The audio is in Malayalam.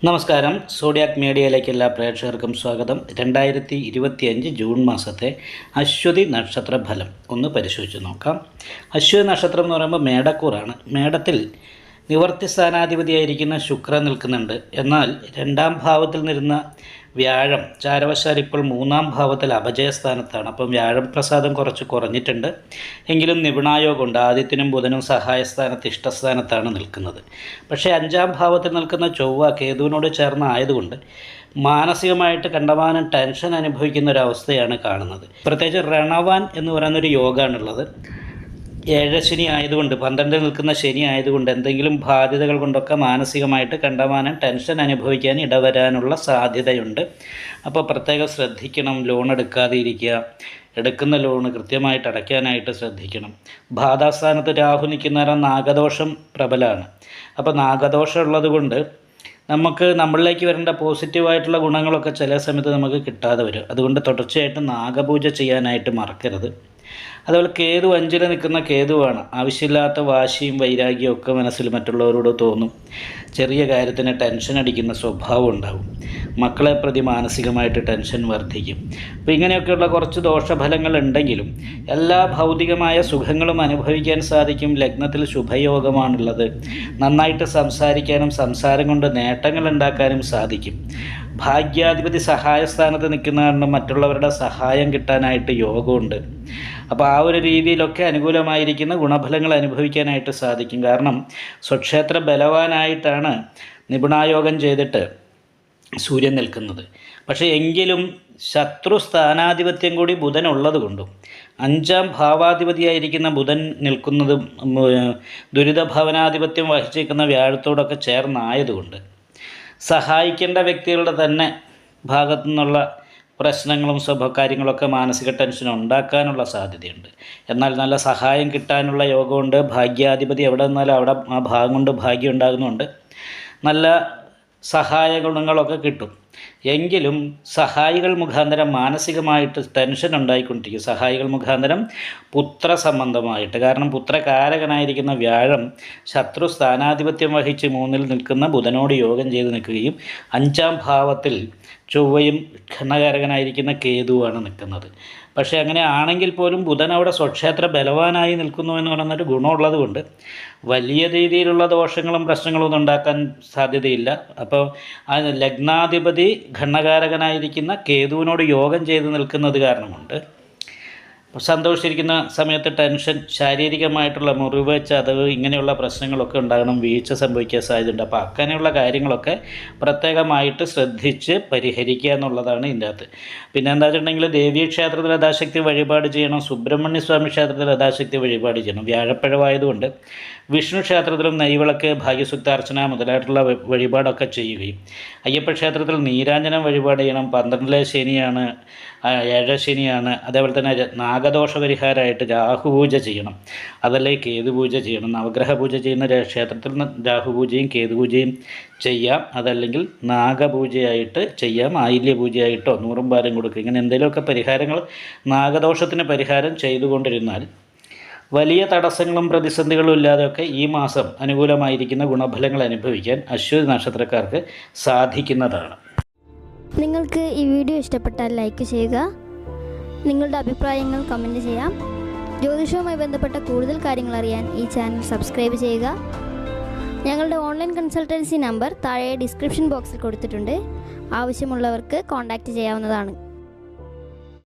നമസ്കാരം. സോഡിയാക് മീഡിയയിലേക്ക് എല്ലാ പ്രേക്ഷകർക്കും സ്വാഗതം. 2025 ജൂൺ മാസത്തെ അശ്വതി നക്ഷത്ര ഫലം ഒന്ന് പരിശോധിച്ച് നോക്കാം. അശ്വതി നക്ഷത്രം എന്ന് പറയുമ്പോൾ മേടക്കൂറാണ്. മേടത്തിൽ നിവർത്തി സ്ഥാനാധിപതിയായിരിക്കുന്ന ശുക്രൻ നിൽക്കുന്നുണ്ട്. എന്നാൽ രണ്ടാം ഭാവത്തിൽ നിന്നിരുന്ന വ്യാഴം ചാരവശാൽ ഇപ്പോൾ മൂന്നാം ഭാവത്തിൽ അപജയസ്ഥാനത്താണ്. അപ്പം വ്യാഴം പ്രസാദം കുറച്ച് കുറഞ്ഞിട്ടുണ്ട്. എങ്കിലും നിപുണായോഗമുണ്ട്. ആദിത്യനും ബുധനും സഹായസ്ഥാനത്ത് ഇഷ്ടസ്ഥാനത്താണ് നിൽക്കുന്നത്. പക്ഷേ അഞ്ചാം ഭാവത്തിൽ നിൽക്കുന്ന ചൊവ്വ കേതുവിനോട് ചേർന്നായതുകൊണ്ട് മാനസികമായിട്ട് കണ്ടമാനം ടെൻഷൻ അനുഭവിക്കുന്ന ഒരവസ്ഥയാണ് കാണുന്നത്. പ്രത്യേകിച്ച് രണവാൻ എന്ന് പറയുന്നൊരു യോഗമാണുള്ളത്. ഏഴശനി ആയതുകൊണ്ട് 12 നിൽക്കുന്ന ശനി ആയതുകൊണ്ട് എന്തെങ്കിലും ബാധ്യതകൾ കൊണ്ടൊക്കെ മാനസികമായിട്ട് കണ്ടമാനം ടെൻഷൻ അനുഭവിക്കാൻ ഇടവരാനുള്ള സാധ്യതയുണ്ട്. അപ്പോൾ പ്രത്യേകം ശ്രദ്ധിക്കണം. ലോൺ എടുക്കാതെ ഇരിക്കുക. എടുക്കുന്ന ലോണ് കൃത്യമായിട്ട് അടയ്ക്കാനായിട്ട് ശ്രദ്ധിക്കണം. ബാധാസ്ഥാനത്ത് രാഹു നിൽക്കുന്ന നാഗദോഷം പ്രബലമാണ്. അപ്പോൾ നാഗദോഷം ഉള്ളത് കൊണ്ട് നമുക്ക് നമ്മളിലേക്ക് വരേണ്ട പോസിറ്റീവായിട്ടുള്ള ഗുണങ്ങളൊക്കെ ചില സമയത്ത് നമുക്ക് കിട്ടാതെ വരും. അതുകൊണ്ട് തുടർച്ചയായിട്ട് നാഗപൂജ ചെയ്യാനായിട്ട് മറക്കരുത്. അതുപോലെ കേതു 5-ൽ നിൽക്കുന്ന കേതുവാണ്. ആവശ്യമില്ലാത്ത വാശിയും വൈരാഗ്യവും ഒക്കെ മനസ്സിൽ മറ്റുള്ളവരോട് തോന്നും. ചെറിയ കാര്യത്തിന് ടെൻഷൻ അടിക്കുന്ന സ്വഭാവം ഉണ്ടാകും. മക്കളെ പ്രതി മാനസികമായിട്ട് ടെൻഷൻ വർദ്ധിക്കും. അപ്പോൾ ഇങ്ങനെയൊക്കെയുള്ള കുറച്ച് ദോഷഫലങ്ങൾ ഉണ്ടെങ്കിലും എല്ലാ ഭൗതികമായ സുഖങ്ങളും അനുഭവിക്കാൻ സാധിക്കും. ലഗ്നത്തിൽ ശുഭയോഗമാണുള്ളത്. നന്നായിട്ട് സംസാരിക്കാനും സംസാരം കൊണ്ട് നേട്ടങ്ങൾ ഉണ്ടാക്കാനും സാധിക്കും. ഭാഗ്യാധിപതി സഹായസ്ഥാനത്ത് നിൽക്കുന്ന കാരണം മറ്റുള്ളവരുടെ സഹായം കിട്ടാനായിട്ട് യോഗമുണ്ട്. അപ്പോൾ ആ ഒരു രീതിയിലൊക്കെ അനുകൂലമായിരിക്കുന്ന ഗുണഫലങ്ങൾ അനുഭവിക്കാനായിട്ട് സാധിക്കും. കാരണം സ്വക്ഷേത്ര ബലവാനായിട്ടാണ് നിപുണായോഗം ചെയ്തിട്ട് സൂര്യൻ നിൽക്കുന്നത്. പക്ഷേ എങ്കിലും ശത്രു സ്ഥാനാധിപത്യം കൂടി ബുധൻ ഉള്ളത് കൊണ്ടും 5-ാം ഭാവാധിപതിയായിരിക്കുന്ന ബുധൻ നിൽക്കുന്നതും ദുരിതഭവനാധിപത്യം വഹിച്ചിരിക്കുന്ന വ്യാഴത്തോടൊക്കെ ചേർന്നായതുകൊണ്ട് സഹായിക്കേണ്ട വ്യക്തികളുടെ തന്നെ ഭാഗത്തു നിന്നുള്ള പ്രശ്നങ്ങളും കാര്യങ്ങളൊക്കെ മാനസിക ടെൻഷൻ ഉണ്ടാക്കാനുള്ള സാധ്യതയുണ്ട്. എന്നാൽ നല്ല സഹായം കിട്ടാനുള്ള യോഗമുണ്ട്. ഭാഗ്യാധിപതി എവിടെ നിന്നാലും അവിടെ ആ ഭാഗം കൊണ്ട് ഭാഗ്യം ഉണ്ടാകുന്നുണ്ട്. നല്ല സഹായ ഗുണങ്ങളൊക്കെ കിട്ടും. എങ്കിലും സഹായികൾ മുഖാന്തരം മാനസികമായിട്ട് ടെൻഷൻ ഉണ്ടായിക്കൊണ്ടിരിക്കും. സഹായികൾ മുഖാന്തരം പുത്ര സംബന്ധമായിട്ട്. കാരണം പുത്രകാരകനായിരിക്കുന്ന വ്യാഴം ശത്രു സ്ഥാനാധിപത്യം വഹിച്ച് 3-ൽ നിൽക്കുന്ന ബുധനോട് യോഗം ചെയ്ത് നിൽക്കുകയും 5-ാം ഭാവത്തിൽ ചൊവ്വയും ഘടകാരകനായിരിക്കുന്ന കേതുവാണ് നിൽക്കുന്നത്. പക്ഷേ അങ്ങനെ ആണെങ്കിൽ പോലും ബുധൻ അവിടെ സ്വക്ഷേത്ര ബലവാനായി നിൽക്കുന്നു എന്ന് പറയുന്നൊരു ഗുണമുള്ളത് കൊണ്ട് വലിയ രീതിയിലുള്ള ദോഷങ്ങളും പ്രശ്നങ്ങളും ഒന്നും ഉണ്ടാക്കാൻ സാധ്യതയില്ല. അപ്പോൾ ആ ലഗ്നാധിപതി ഘടകാരകനായിരിക്കുന്ന കേതുവിനോട് യോഗം ചെയ്ത് നിൽക്കുന്നത് കാരണമുണ്ട് സന്തോഷിച്ചിരിക്കുന്ന സമയത്ത് ടെൻഷൻ, ശാരീരികമായിട്ടുള്ള മുറിവ്, ചതവ് ഇങ്ങനെയുള്ള പ്രശ്നങ്ങളൊക്കെ ഉണ്ടാകണം. വീഴ്ച സംഭവിക്കാൻ സാധ്യതയുണ്ട്. അപ്പോൾ അങ്ങനെയുള്ള കാര്യങ്ങളൊക്കെ പ്രത്യേകമായിട്ട് ശ്രദ്ധിച്ച് പരിഹരിക്കുക എന്നുള്ളതാണ് ഇതിൻ്റെ അകത്ത്. പിന്നെ എന്താ വെച്ചിട്ടുണ്ടെങ്കിൽ ദേവീക്ഷേത്രത്തിൽ യഥാശക്തി വഴിപാട് ചെയ്യണം. സുബ്രഹ്മണ്യ സ്വാമി ക്ഷേത്രത്തിൽ യഥാശക്തി വഴിപാട് ചെയ്യണം. വ്യാഴപ്പഴമായതുകൊണ്ട് വിഷ്ണു ക്ഷേത്രത്തിലും നെയ്വിളക്ക്, ഭാഗ്യസുക്താർച്ചന മുതലായിട്ടുള്ള വഴിപാടൊക്കെ ചെയ്യുകയും അയ്യപ്പ ക്ഷേത്രത്തിൽ നീരാഞ്ജനം വഴിപാട് ചെയ്യണം. 12-ലെ ശനിയാണ്, ഏഴശനിയാണ്. അതേപോലെ തന്നെ നാഗദോഷ പരിഹാരമായിട്ട് രാഹുപൂജ ചെയ്യണം. അതല്ലേ കേതുപൂജ ചെയ്യണം. നവഗ്രഹ പൂജ ചെയ്യുന്ന ക്ഷേത്രത്തിൽ രാഹുപൂജയും കേതുപൂജയും ചെയ്യാം. അതല്ലെങ്കിൽ നാഗപൂജയായിട്ട് ചെയ്യാം. ആയില്യപൂജയായിട്ടോ 100 പാലും കൊടുക്കുക. ഇങ്ങനെ എന്തെങ്കിലുമൊക്കെ പരിഹാരങ്ങൾ നാഗദോഷത്തിന് പരിഹാരം ചെയ്തുകൊണ്ടിരുന്നാൽ വലിയ തടസ്സങ്ങളും പ്രതിസന്ധികളും ഇല്ലാതെയൊക്കെ ഈ മാസം അനുകൂലമായിരിക്കുന്ന ഗുണഫലങ്ങൾ അനുഭവിക്കാൻ അശ്വതി നക്ഷത്രക്കാർക്ക് സാധിക്കുന്നതാണ്. നിങ്ങൾക്ക് ഈ വീഡിയോ ഇഷ്ടപ്പെട്ടാൽ ലൈക്ക് ചെയ്യുക. നിങ്ങളുടെ അഭിപ്രായങ്ങൾ കമൻറ്റ് ചെയ്യാം. ജ്യോതിഷവുമായി ബന്ധപ്പെട്ട കൂടുതൽ കാര്യങ്ങൾ അറിയാൻ ഈ ചാനൽ സബ്സ്ക്രൈബ് ചെയ്യുക. ഞങ്ങളുടെ ഓൺലൈൻ കൺസൾട്ടൻസി നമ്പർ താഴെ ഡിസ്ക്രിപ്ഷൻ ബോക്സിൽ കൊടുത്തിട്ടുണ്ട്. ആവശ്യമുള്ളവർക്ക് കോൺടാക്റ്റ് ചെയ്യാവുന്നതാണ്.